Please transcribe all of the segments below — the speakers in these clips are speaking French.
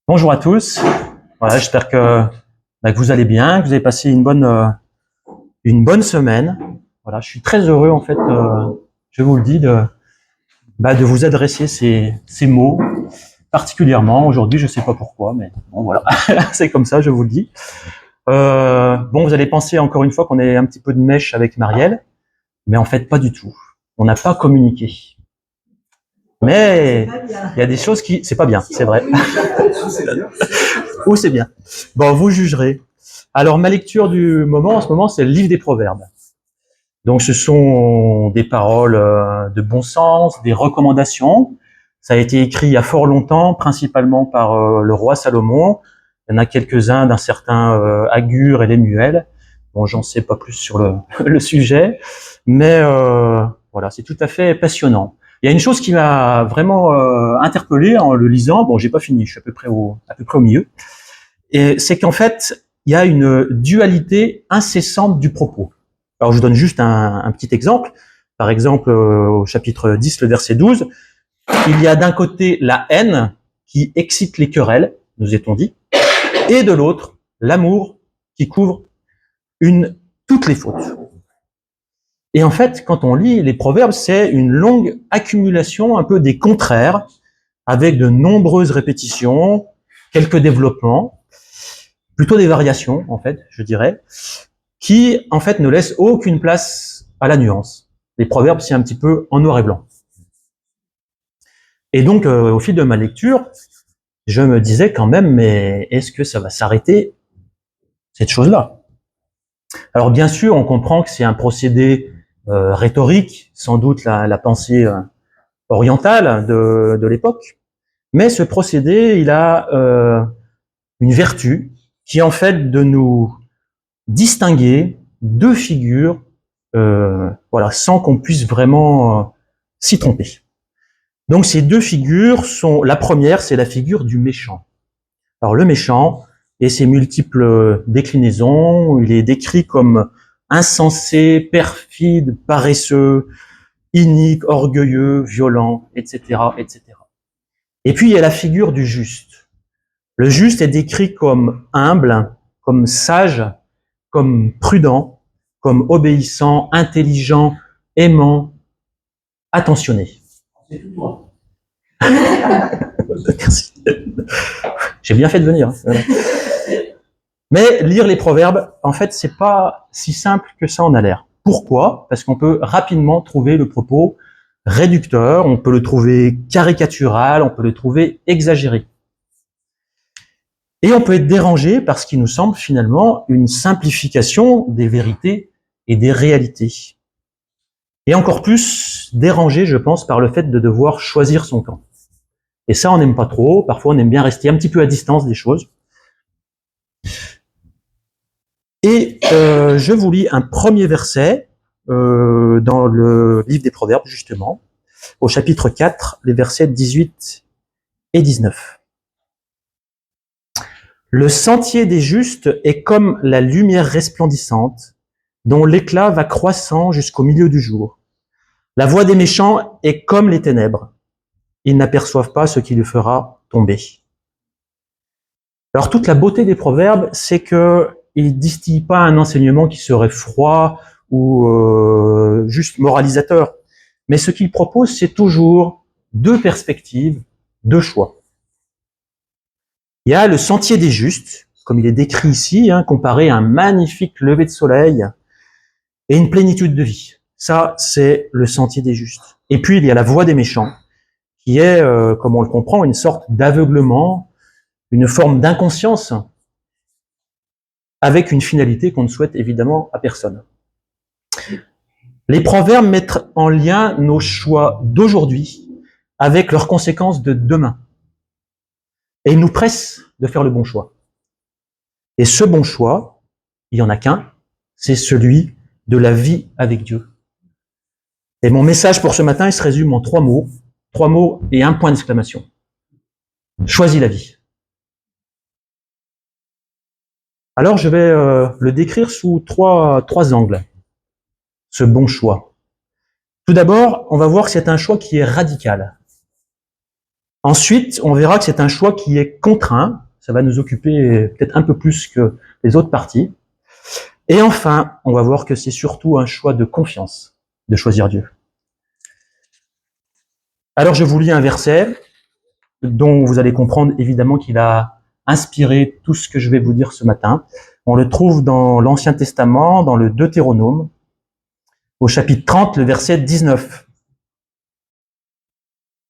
Bonjour à tous. Voilà, j'espère que vous allez bien, que vous avez passé une bonne semaine. Voilà, je suis très heureux en fait, je vous le dis, de vous adresser ces mots particulièrement aujourd'hui. Je sais pas pourquoi, mais bon voilà, c'est comme ça, je vous le dis. Bon, vous allez penser encore une fois qu'on est un petit peu de mèche avec Marielle, mais en fait pas du tout. On n'a pas communiqué. Mais il y a des choses qui, c'est pas bien, c'est vrai. Ou c'est bien. Bon, vous jugerez. Alors, ma lecture du moment, en ce moment, c'est le livre des Proverbes. Donc, ce sont des paroles de bon sens, des recommandations. Ça a été écrit il y a fort longtemps, principalement par le roi Salomon. Il y en a quelques-uns d'un certain Agur et Lemuel. Bon, j'en sais pas plus sur le sujet, mais voilà, c'est tout à fait passionnant. Il y a une chose qui m'a vraiment interpellé en le lisant. Bon, j'ai pas fini, je suis à peu près au milieu. Et c'est qu'en fait, il y a une dualité incessante du propos. Alors, je donne juste un petit exemple. Par exemple, au chapitre 10, le verset 12, il y a d'un côté la haine qui excite les querelles, nous est-on dit, et de l'autre, l'amour qui couvre toutes les fautes. Et en fait, quand on lit les proverbes, c'est une longue accumulation un peu des contraires, avec de nombreuses répétitions, quelques développements, plutôt des variations, en fait, je dirais, qui, en fait, ne laissent aucune place à la nuance. Les proverbes, c'est un petit peu en noir et blanc. Et donc, au fil de ma lecture, je me disais quand même, mais est-ce que ça va s'arrêter, cette chose-là? Alors, bien sûr, on comprend que c'est un procédé rhétorique, sans doute la pensée orientale de l'époque, mais ce procédé, il a une vertu qui est en fait de nous distinguer deux figures, voilà, sans qu'on puisse vraiment s'y tromper. Donc ces deux figures sont, la première, c'est la figure du méchant. Alors le méchant et ses multiples déclinaisons, il est décrit comme insensé, perfide, paresseux, inique, orgueilleux, violent, etc., etc. Et puis il y a la figure du juste. Le juste est décrit comme humble, comme sage, comme prudent, comme obéissant, intelligent, aimant, attentionné. C'est tout toi. Merci. J'ai bien fait de venir. Voilà. Mais lire les proverbes, en fait, c'est pas si simple que ça en a l'air. Pourquoi? Parce qu'on peut rapidement trouver le propos réducteur, on peut le trouver caricatural, on peut le trouver exagéré. Et on peut être dérangé par ce qui nous semble finalement une simplification des vérités et des réalités. Et encore plus dérangé, je pense, par le fait de devoir choisir son camp. Et ça, on n'aime pas trop. Parfois, on aime bien rester un petit peu à distance des choses. Et je vous lis un premier verset dans le livre des Proverbes, justement, au chapitre 4, les versets 18 et 19. Le sentier des justes est comme la lumière resplendissante, dont l'éclat va croissant jusqu'au milieu du jour. La voie des méchants est comme les ténèbres. Ils n'aperçoivent pas ce qui le fera tomber. Alors toute la beauté des proverbes, c'est qu'ils ne distillent pas un enseignement qui serait froid ou juste moralisateur. Mais ce qu'ils proposent, c'est toujours deux perspectives, deux choix. Il y a le sentier des justes, comme il est décrit ici, comparé à un magnifique lever de soleil et une plénitude de vie. Ça, c'est le sentier des justes. Et puis, il y a la voie des méchants, qui est, comme on le comprend, une sorte d'aveuglement, une forme d'inconscience, avec une finalité qu'on ne souhaite évidemment à personne. Les proverbes mettent en lien nos choix d'aujourd'hui avec leurs conséquences de demain. Et ils nous pressent de faire le bon choix. Et ce bon choix, il n'y en a qu'un, c'est celui de la vie avec Dieu. Et mon message pour ce matin, il se résume en trois mots et un point d'exclamation. Choisis la vie. Alors je vais le décrire sous trois angles, ce bon choix. Tout d'abord, on va voir que c'est un choix qui est radical. Ensuite, on verra que c'est un choix qui est contraint. Ça va nous occuper peut-être un peu plus que les autres parties. Et enfin, on va voir que c'est surtout un choix de confiance, de choisir Dieu. Alors, je vous lis un verset dont vous allez comprendre évidemment qu'il a inspiré tout ce que je vais vous dire ce matin. On le trouve dans l'Ancien Testament, dans le Deutéronome, au chapitre 30, le verset 19.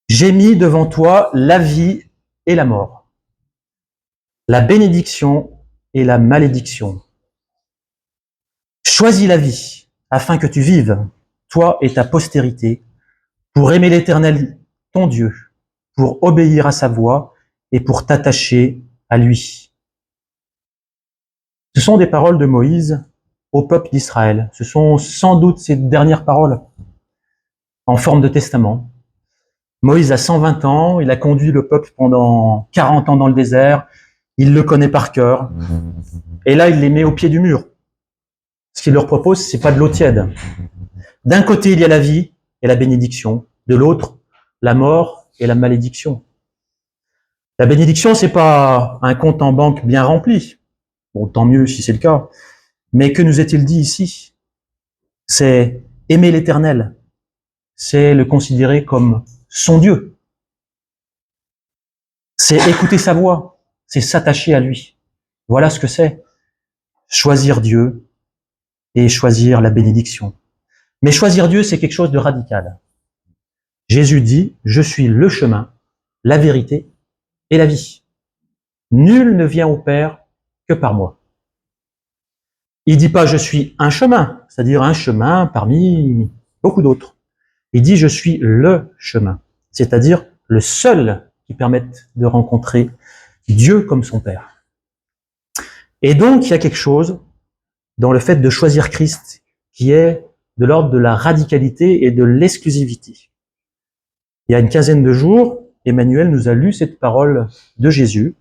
J'ai mis devant toi la vie et la mort, la bénédiction et la malédiction. Choisis la vie, afin que tu vives, toi et ta postérité, pour aimer l'Éternel, ton Dieu, pour obéir à sa voix et pour t'attacher à lui. Ce sont des paroles de Moïse au peuple d'Israël. Ce sont sans doute ses dernières paroles en forme de testament. Moïse a 120 ans, il a conduit le peuple pendant 40 ans dans le désert, il le connaît par cœur, et là il les met au pied du mur. Ce qu'il leur propose, c'est pas de l'eau tiède. D'un côté, il y a la vie et la bénédiction, de l'autre, la mort et la malédiction. La bénédiction, c'est pas un compte en banque bien rempli. Bon, tant mieux si c'est le cas. Mais que nous est-il dit ici? C'est aimer l'Éternel. C'est le considérer comme son Dieu. C'est écouter sa voix. C'est s'attacher à lui. Voilà ce que c'est. Choisir Dieu et choisir la bénédiction. Mais choisir Dieu, c'est quelque chose de radical. Jésus dit, je suis le chemin, la vérité et la vie. Nul ne vient au Père que par moi. Il dit pas je suis un chemin, c'est-à-dire un chemin parmi beaucoup d'autres. Il dit je suis le chemin, c'est-à-dire le seul qui permette de rencontrer Dieu comme son Père. Et donc il y a quelque chose dans le fait de choisir Christ qui est de l'ordre de la radicalité et de l'exclusivité. Il y a une quinzaine de jours, Emmanuel nous a lu cette parole de Jésus.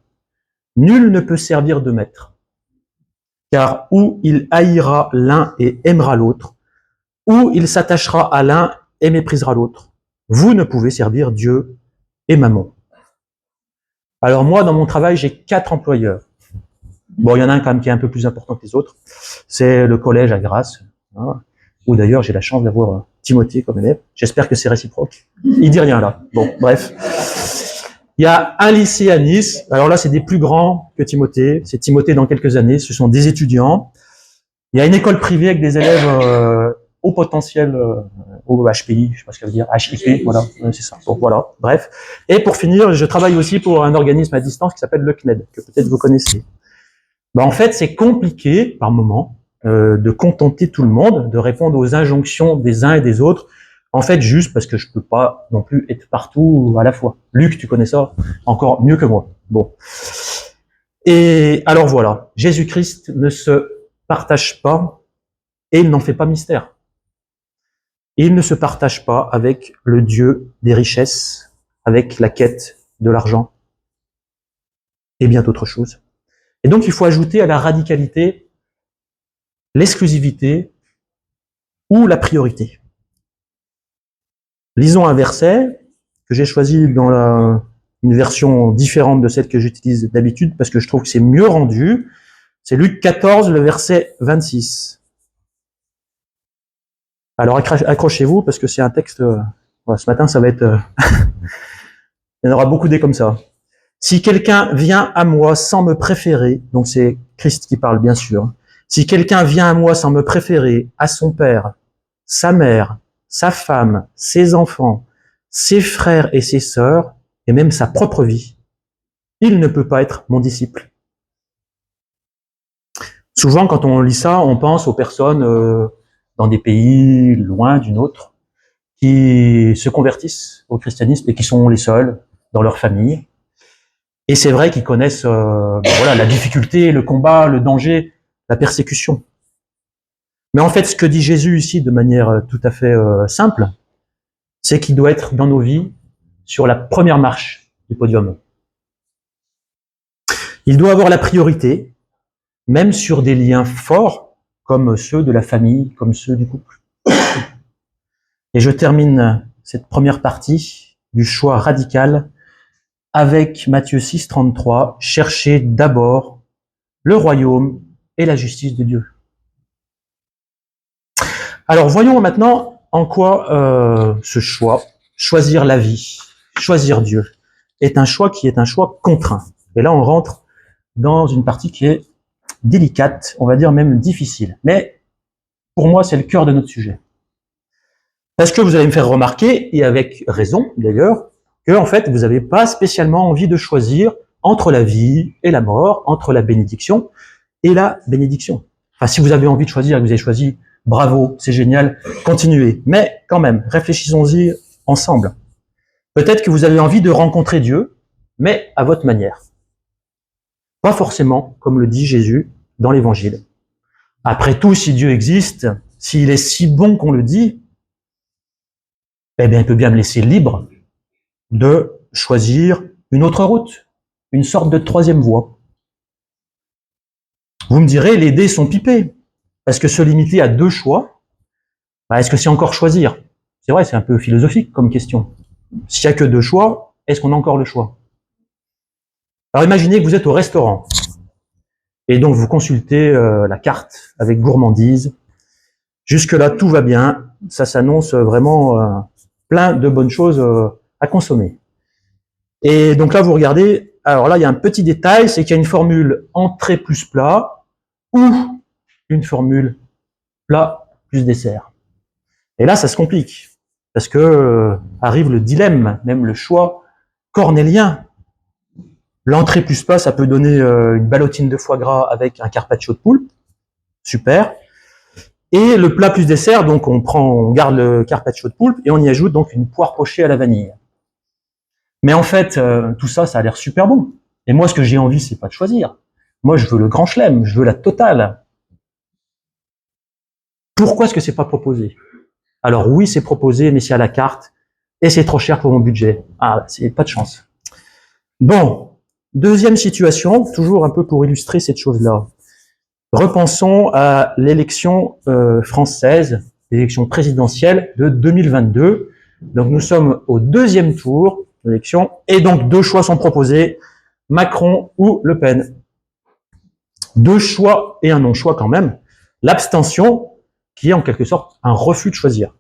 Nul ne peut servir de maître, car ou il haïra l'un et aimera l'autre, ou il s'attachera à l'un et méprisera l'autre. Vous ne pouvez servir Dieu et Mammon. Alors moi, dans mon travail, j'ai 4 employeurs. Bon, il y en a un quand même qui est un peu plus important que les autres. C'est le collège à Grasse, hein, où d'ailleurs j'ai la chance d'avoir Timothée comme élève. J'espère que c'est réciproque. Il dit rien là. Bon, bref. Il y a un lycée à Nice. Alors là, c'est des plus grands que Timothée. C'est Timothée dans quelques années. Ce sont des étudiants. Il y a une école privée avec des élèves au potentiel, au HPI, je sais pas ce que ça veut dire, HIP, voilà, c'est ça. Bon, voilà, bref. Et pour finir, je travaille aussi pour un organisme à distance qui s'appelle le CNED, que peut-être vous connaissez. Ben, en fait, c'est compliqué, par moment, de contenter tout le monde, de répondre aux injonctions des uns et des autres, en fait, juste parce que je peux pas non plus être partout à la fois. Luc, tu connais ça encore mieux que moi. Bon. Et alors voilà, Jésus-Christ ne se partage pas et il n'en fait pas mystère. Il ne se partage pas avec le Dieu des richesses, avec la quête de l'argent et bien d'autres choses. Et donc il faut ajouter à la radicalité l'exclusivité ou la priorité. Lisons un verset que j'ai choisi dans une version différente de celle que j'utilise d'habitude parce que je trouve que c'est mieux rendu. C'est Luc 14, le verset 26. Alors accrochez-vous parce que c'est un texte, ce matin ça va être... il y en aura beaucoup des comme ça. Si quelqu'un vient à moi sans me préférer, donc c'est Christ qui parle bien sûr, si quelqu'un vient à moi sans me préférer, à son père, sa mère, sa femme, ses enfants, ses frères et ses sœurs, et même sa propre vie, il ne peut pas être mon disciple. Souvent, quand on lit ça, on pense aux personnes dans des pays loin d'une autre qui se convertissent au christianisme et qui sont les seuls dans leur famille. Et c'est vrai qu'ils connaissent voilà, la difficulté, le combat, le danger, la persécution. Mais en fait, ce que dit Jésus ici de manière tout à fait simple, c'est qu'il doit être dans nos vies sur la première marche du podium. Il doit avoir la priorité, même sur des liens forts, comme ceux de la famille, comme ceux du couple. Et je termine cette première partie du choix radical avec Matthieu 6, 33, cherchez d'abord le royaume et la justice de Dieu. Alors voyons maintenant en quoi ce choix, choisir la vie, choisir Dieu, est un choix qui est un choix contraint. Et là on rentre dans une partie qui est délicate, on va dire même difficile. Mais pour moi c'est le cœur de notre sujet. Parce que vous allez me faire remarquer, et avec raison d'ailleurs, que en fait vous n'avez pas spécialement envie de choisir entre la vie et la mort, entre la bénédiction et la bénédiction. Enfin, si vous avez envie de choisir et que vous avez choisi, bravo, c'est génial, continuez. Mais quand même, réfléchissons-y ensemble. Peut-être que vous avez envie de rencontrer Dieu, mais à votre manière. Pas forcément, comme le dit Jésus dans l'Évangile. Après tout, si Dieu existe, s'il est si bon qu'on le dit, eh bien, il peut bien me laisser libre de choisir une autre route, une sorte de troisième voie. Vous me direz, les dés sont pipés, parce que se limiter à 2 choix, est-ce que c'est encore choisir? C'est vrai, c'est un peu philosophique comme question. S'il n'y a que 2 choix, est-ce qu'on a encore le choix? Alors imaginez que vous êtes au restaurant, et donc vous consultez la carte avec gourmandise. Jusque-là, tout va bien, ça s'annonce vraiment plein de bonnes choses à consommer. Et donc là, vous regardez, alors là, il y a un petit détail, c'est qu'il y a une formule entrée plus plat ou une formule plat plus dessert. Et là, ça se complique, parce que arrive le dilemme, même le choix cornélien. L'entrée plus plat, ça peut donner une ballotine de foie gras avec un carpaccio de poulpe, super. Et le plat plus dessert, donc on garde le carpaccio de poulpe et on y ajoute donc une poire pochée à la vanille. Mais en fait, tout ça, ça a l'air super bon. Et moi, ce que j'ai envie, c'est pas de choisir. Moi, je veux le grand chelem, je veux la totale. Pourquoi est-ce que c'est pas proposé? Alors oui, c'est proposé, mais c'est à la carte, et c'est trop cher pour mon budget. Ah, c'est pas de chance. Bon, deuxième situation, toujours un peu pour illustrer cette chose-là. Repensons à l'élection française, l'élection présidentielle de 2022. Donc nous sommes au 2e tour d'élection, et donc 2 choix sont proposés, Macron ou Le Pen. 2 choix et un non-choix quand même. L'abstention, qui est en quelque sorte un refus de choisir.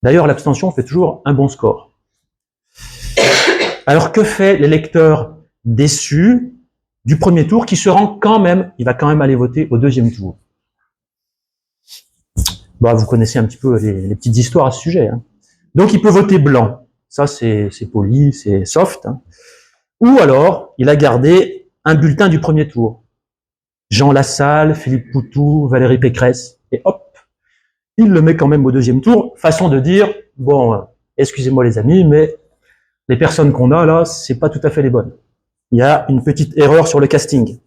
D'ailleurs, l'abstention fait toujours un bon score. Alors que fait l'électeur déçu du premier tour qui se rend quand même, il va quand même aller voter au 2e tour? Bah, vous connaissez un petit peu les petites histoires à ce sujet. Hein. Donc il peut voter blanc. Ça, c'est poli, c'est soft. Hein. Ou alors, il a gardé un bulletin du premier tour. Jean Lassalle, Philippe Poutou, Valérie Pécresse. Et hop, il le met quand même au 2e tour. Façon de dire, bon, excusez-moi les amis, mais les personnes qu'on a là, c'est pas tout à fait les bonnes. Il y a une petite erreur sur le casting.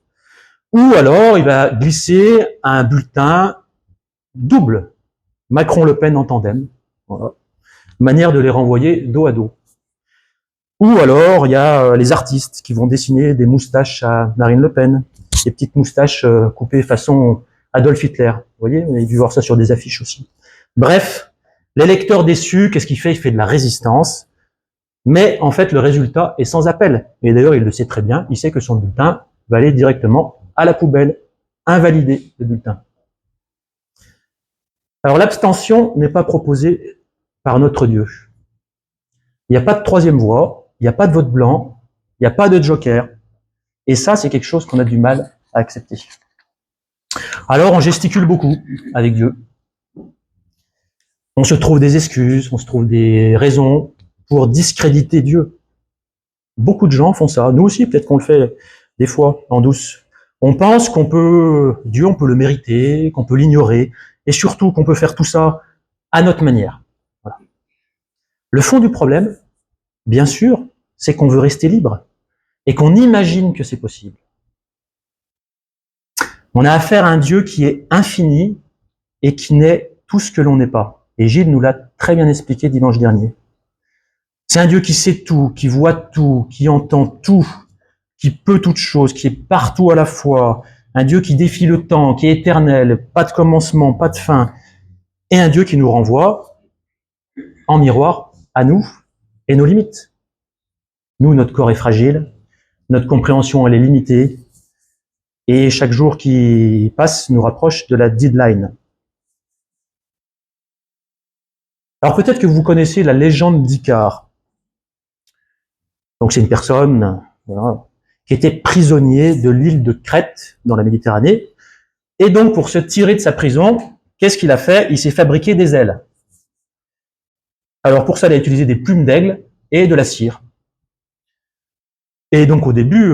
Ou alors, il va glisser un bulletin double. Macron-Le Pen en tandem. Voilà. Manière de les renvoyer dos à dos. Ou alors, il y a les artistes qui vont dessiner des moustaches à Marine Le Pen, des petites moustaches coupées façon Adolf Hitler. Vous voyez, vous avez dû voir ça sur des affiches aussi. Bref, l'électeur déçu, qu'est-ce qu'il fait? Il fait de la résistance, mais en fait, le résultat est sans appel. Et d'ailleurs, il le sait très bien, il sait que son bulletin va aller directement à la poubelle, invalider le bulletin. Alors, l'abstention n'est pas proposée par notre Dieu. Il n'y a pas de 3e voie, il n'y a pas de vote blanc, il n'y a pas de joker. Et ça, c'est quelque chose qu'on a du mal à accepter. Alors, on gesticule beaucoup avec Dieu. On se trouve des excuses, on se trouve des raisons pour discréditer Dieu. Beaucoup de gens font ça. Nous aussi, peut-être qu'on le fait des fois en douce. On pense qu'on peut, Dieu, on peut le mériter, qu'on peut l'ignorer, et surtout qu'on peut faire tout ça à notre manière. Voilà. Le fond du problème, bien sûr, c'est qu'on veut rester libre et qu'on imagine que c'est possible. On a affaire à un Dieu qui est infini et qui n'est tout ce que l'on n'est pas. Et Gilles nous l'a très bien expliqué dimanche dernier. C'est un Dieu qui sait tout, qui voit tout, qui entend tout, qui peut toutes choses, qui est partout à la fois. Un Dieu qui défie le temps, qui est éternel, pas de commencement, pas de fin. Et un Dieu qui nous renvoie en miroir à nous et nos limites. Nous, notre corps est fragile, notre compréhension, elle est limitée, et chaque jour qui passe nous rapproche de la deadline. Alors peut-être que vous connaissez la légende d'Icare. Donc c'est une personne qui était prisonnier de l'île de Crète dans la Méditerranée. Et donc pour se tirer de sa prison, qu'est-ce qu'il a fait? Il s'est fabriqué des ailes. Alors pour ça, il a utilisé des plumes d'aigle et de la cire. Et donc au début,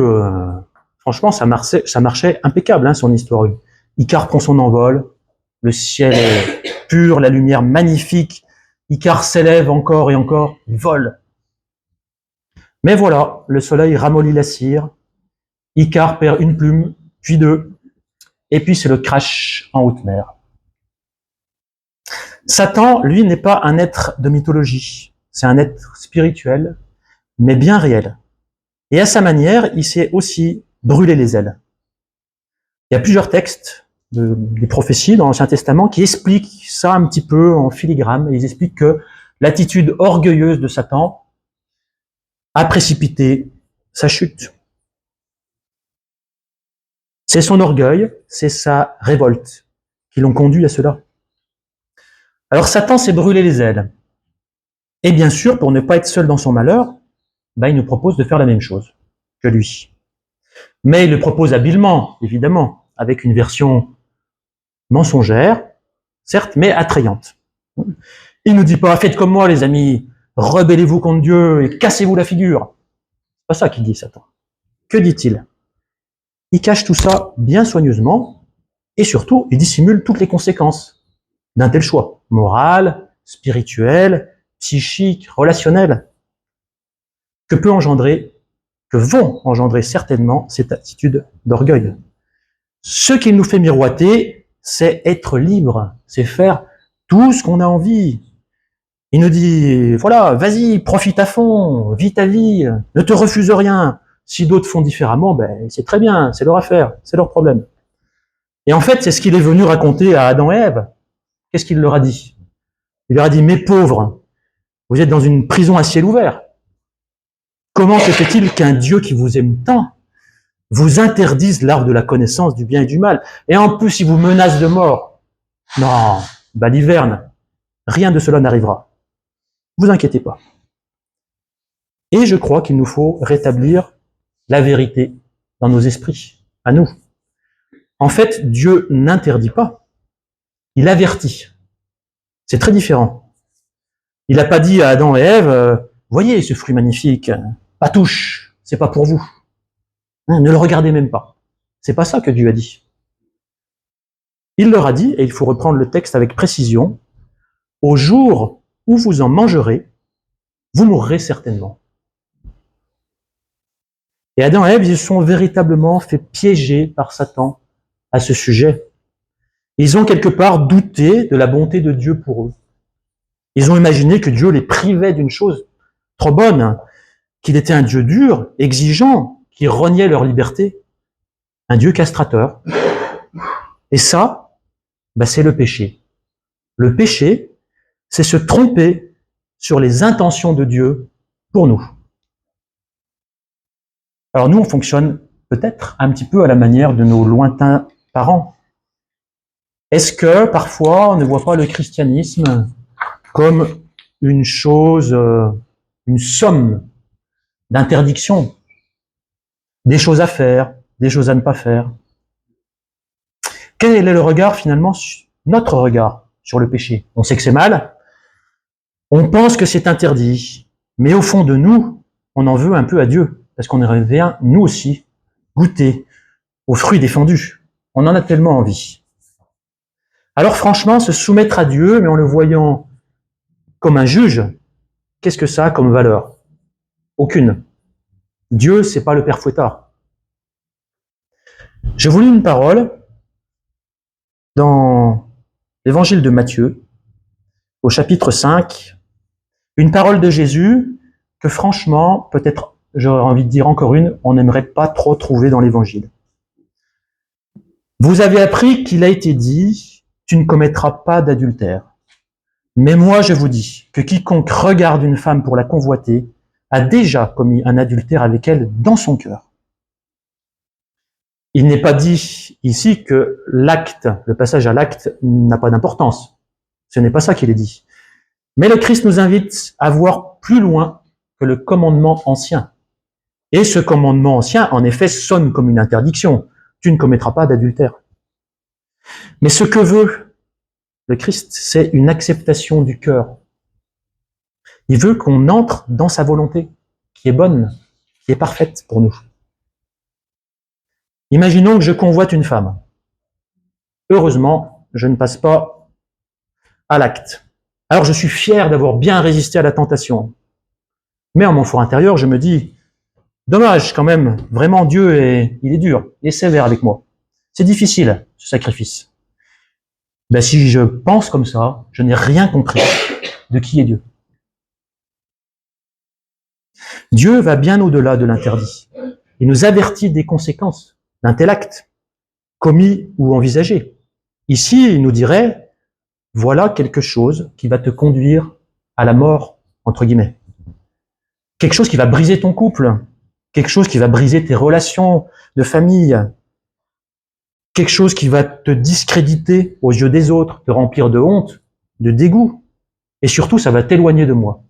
franchement, ça marchait impeccable, son histoire. Icare prend son envol, le ciel est pur, la lumière magnifique, Icare s'élève encore et encore, il vole. Mais voilà, le soleil ramollit la cire, Icare perd une plume, puis deux, et puis c'est le crash en haute mer. Satan, lui, n'est pas un être de mythologie, c'est un être spirituel, mais bien réel. Et à sa manière, il sait aussi brûler les ailes. Il y a plusieurs textes des prophéties dans l'Ancien Testament qui expliquent ça un petit peu en filigrane, et ils expliquent que l'attitude orgueilleuse de Satan a précipité sa chute. C'est son orgueil, c'est sa révolte qui l'ont conduit à cela. Alors Satan s'est brûlé les ailes. Et bien sûr, pour ne pas être seul dans son malheur, il nous propose de faire la même chose que lui. Mais il le propose habilement, évidemment, avec une version mensongère, certes, mais attrayante. Il ne nous dit pas, faites comme moi les amis, rebellez-vous contre Dieu et cassez-vous la figure. C'est pas ça qu'il dit Satan. Que dit-il? Il cache tout ça bien soigneusement, et surtout, il dissimule toutes les conséquences d'un tel choix, moral, spirituel, psychique, relationnel, que vont engendrer certainement cette attitude d'orgueil. Ce qu'il nous fait miroiter, c'est être libre, c'est faire tout ce qu'on a envie. Il nous dit, voilà, vas-y, profite à fond, vis ta vie, ne te refuse rien. Si d'autres font différemment, c'est très bien, c'est leur affaire, c'est leur problème. Et en fait, c'est ce qu'il est venu raconter à Adam et Ève. Qu'est-ce qu'il leur a dit? Il leur a dit, mes pauvres, vous êtes dans une prison à ciel ouvert. Comment se fait-il qu'un Dieu qui vous aime tant vous interdise l'arbre de la connaissance du bien et du mal? Et en plus, il vous menace de mort. Non, baliverne, rien de cela n'arrivera. Vous inquiétez pas. Et je crois qu'il nous faut rétablir la vérité dans nos esprits, à nous. En fait, Dieu n'interdit pas, il avertit. C'est très différent. Il n'a pas dit à Adam et Ève, voyez ce fruit magnifique, pas touche, c'est pas pour vous. Ne le regardez même pas. C'est pas ça que Dieu a dit. Il leur a dit, et il faut reprendre le texte avec précision, au jour où vous en mangerez, vous mourrez certainement. Et Adam et Ève, ils se sont véritablement fait piéger par Satan à ce sujet. Ils ont quelque part douté de la bonté de Dieu pour eux. Ils ont imaginé que Dieu les privait d'une chose trop bonne, qu'il était un Dieu dur, exigeant, qui reniait leur liberté, un Dieu castrateur. Et ça, c'est le péché. Le péché, c'est se tromper sur les intentions de Dieu pour nous. Alors nous, on fonctionne peut-être un petit peu à la manière de nos lointains parents. Est-ce que parfois on ne voit pas le christianisme comme une chose, une somme d'interdictions, des choses à faire, des choses à ne pas faire? Quel est le regard finalement, notre regard sur le péché? On sait que c'est mal, on pense que c'est interdit, mais au fond de nous, on en veut un peu à Dieu, parce qu'on aimerait bien, nous aussi, goûter aux fruits défendus. On en a tellement envie. Alors franchement, se soumettre à Dieu, mais en le voyant comme un juge, qu'est-ce que ça a comme valeur? Aucune. Dieu, c'est pas le père Fouettard. Je vous lis une parole dans l'évangile de Matthieu, au chapitre 5, une parole de Jésus que franchement, peut-être, j'aurais envie de dire encore une, on n'aimerait pas trop trouver dans l'évangile. Vous avez appris qu'il a été dit, tu ne commettras pas d'adultère. Mais moi, je vous dis que quiconque regarde une femme pour la convoiter a déjà commis un adultère avec elle dans son cœur. Il n'est pas dit ici que l'acte, le passage à l'acte, n'a pas d'importance. Ce n'est pas ça qu'il est dit. Mais le Christ nous invite à voir plus loin que le commandement ancien. Et ce commandement ancien, en effet, sonne comme une interdiction. Tu ne commettras pas d'adultère. Mais ce que veut le Christ, c'est une acceptation du cœur. Il veut qu'on entre dans sa volonté, qui est bonne, qui est parfaite pour nous. Imaginons que je convoite une femme. Heureusement, je ne passe pas à l'acte. Alors je suis fier d'avoir bien résisté à la tentation. Mais en mon fort intérieur, je me dis, dommage quand même, vraiment Dieu il est dur, il est sévère avec moi. C'est difficile, ce sacrifice. Ben, si je pense comme ça, je n'ai rien compris de qui est Dieu. Dieu va bien au-delà de l'interdit. Il nous avertit des conséquences d'un tel acte, commis ou envisagé. Ici, il nous dirait, voilà quelque chose qui va te conduire à la mort, entre guillemets. Quelque chose qui va briser ton couple, quelque chose qui va briser tes relations de famille, quelque chose qui va te discréditer aux yeux des autres, te remplir de honte, de dégoût, et surtout, ça va t'éloigner de moi.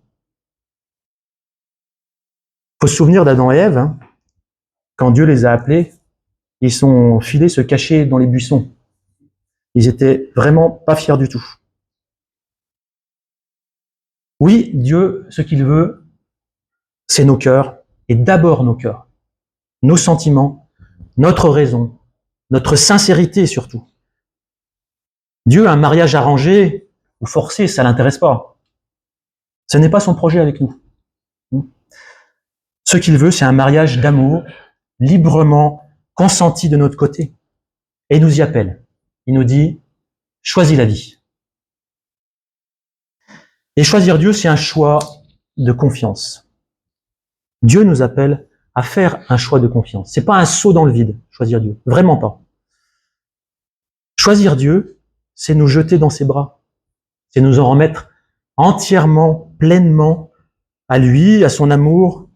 Il faut se souvenir d'Adam et Ève, hein, quand Dieu les a appelés, ils sont filés se cacher dans les buissons. Ils étaient vraiment pas fiers du tout. Oui, Dieu, ce qu'il veut, c'est nos cœurs, et d'abord nos cœurs, nos sentiments, notre raison, notre sincérité surtout. Dieu, un mariage arrangé ou forcé, ça l'intéresse pas. Ce n'est pas son projet avec nous. Ce qu'il veut, c'est un mariage d'amour, librement consenti de notre côté. Et il nous y appelle. Il nous dit, choisis la vie. Et choisir Dieu, c'est un choix de confiance. Dieu nous appelle à faire un choix de confiance. C'est pas un saut dans le vide, choisir Dieu. Vraiment pas. Choisir Dieu, c'est nous jeter dans ses bras. C'est nous en remettre entièrement, pleinement à lui, à son amour,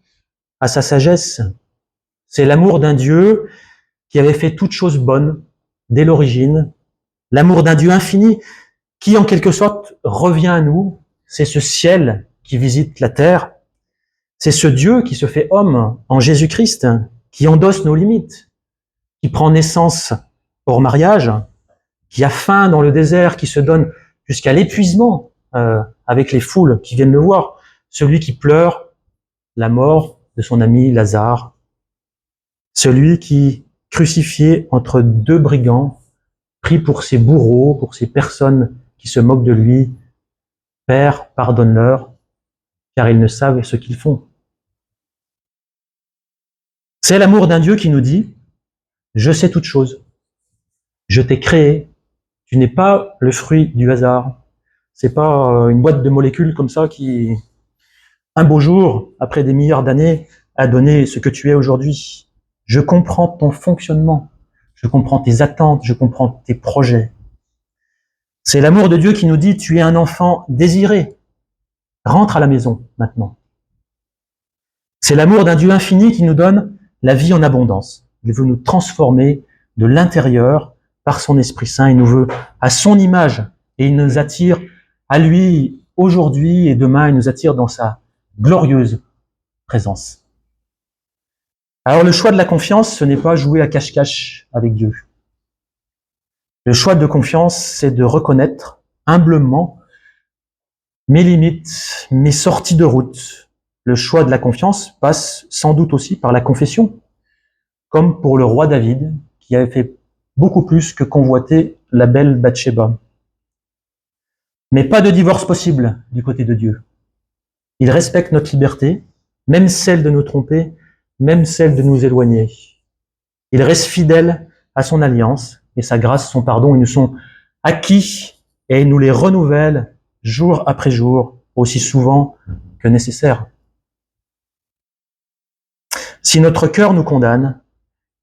à sa sagesse. C'est l'amour d'un Dieu qui avait fait toutes choses bonnes dès l'origine. L'amour d'un Dieu infini qui, en quelque sorte, revient à nous. C'est ce ciel qui visite la terre. C'est ce Dieu qui se fait homme en Jésus-Christ, qui endosse nos limites, qui prend naissance hors mariage, qui a faim dans le désert, qui se donne jusqu'à l'épuisement avec les foules qui viennent le voir. Celui qui pleure la mort de son ami Lazare. Celui qui, crucifié entre deux brigands, pris pour ses bourreaux, pour ces personnes qui se moquent de lui, Père, pardonne-leur, car ils ne savent ce qu'ils font. C'est l'amour d'un Dieu qui nous dit, je sais toutes choses, je t'ai créé, tu n'es pas le fruit du hasard, c'est pas une boîte de molécules comme ça qui, un beau jour, après des milliards d'années, a donné ce que tu es aujourd'hui. Je comprends ton fonctionnement, je comprends tes attentes, je comprends tes projets. C'est l'amour de Dieu qui nous dit, tu es un enfant désiré, rentre à la maison maintenant. C'est l'amour d'un Dieu infini qui nous donne la vie en abondance. Il veut nous transformer de l'intérieur par son Esprit Saint. Il nous veut à son image et il nous attire à lui aujourd'hui et demain. Il nous attire dans sa glorieuse présence. Alors le choix de la confiance, ce n'est pas jouer à cache-cache avec Dieu. Le choix de confiance, c'est de reconnaître humblement mes limites, mes sorties de route. Le choix de la confiance passe sans doute aussi par la confession, comme pour le roi David, qui avait fait beaucoup plus que convoiter la belle Bathsheba. Mais pas de divorce possible du côté de Dieu. Il respecte notre liberté, même celle de nous tromper, même celle de nous éloigner. Il reste fidèle à son alliance, et sa grâce, son pardon, ils nous sont acquis et il nous les renouvelle jour après jour, aussi souvent que nécessaire. Si notre cœur nous condamne,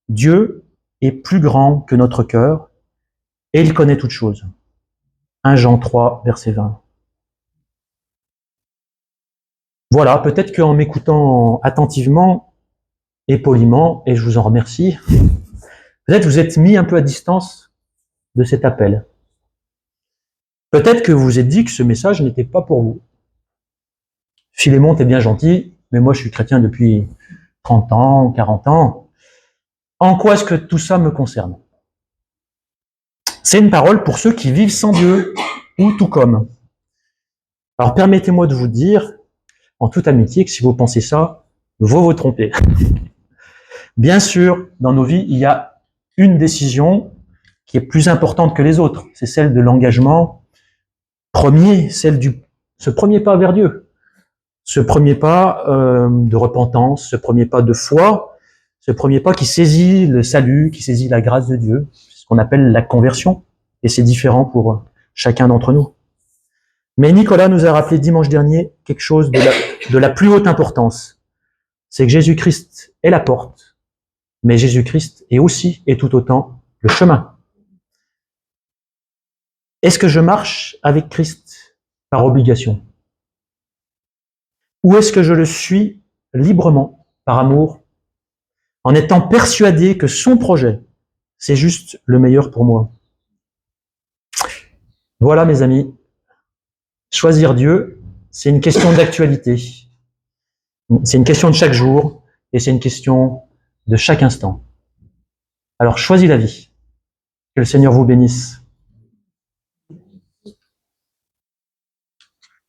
Dieu est plus grand que notre cœur et il connaît toutes choses. 1 Jean 3, verset 20. Voilà, peut-être qu'en m'écoutant attentivement et poliment, et je vous en remercie, peut-être vous êtes mis un peu à distance de cet appel. Peut-être que vous vous êtes dit que ce message n'était pas pour vous. Philémon, t'es bien gentil, mais moi je suis chrétien depuis 30 ans, 40 ans. En quoi est-ce que tout ça me concerne? C'est une parole pour ceux qui vivent sans Dieu, ou tout comme. Alors permettez-moi de vous dire, en toute amitié, que si vous pensez ça, vous vous trompez. Bien sûr, dans nos vies, il y a une décision qui est plus importante que les autres. C'est celle de l'engagement premier, ce premier pas vers Dieu. Ce premier pas de repentance, ce premier pas de foi, ce premier pas qui saisit le salut, qui saisit la grâce de Dieu, ce qu'on appelle la conversion. Et c'est différent pour chacun d'entre nous. Mais Nicolas nous a rappelé dimanche dernier quelque chose de la plus haute importance. C'est que Jésus-Christ est la porte, mais Jésus-Christ est aussi et tout autant le chemin. Est-ce que je marche avec Christ par obligation? Ou est-ce que je le suis librement, par amour, en étant persuadé que son projet, c'est juste le meilleur pour moi? Voilà, mes amis, choisir Dieu, c'est une question d'actualité. C'est une question de chaque jour et c'est une question de chaque instant. Alors choisis la vie. Que le Seigneur vous bénisse.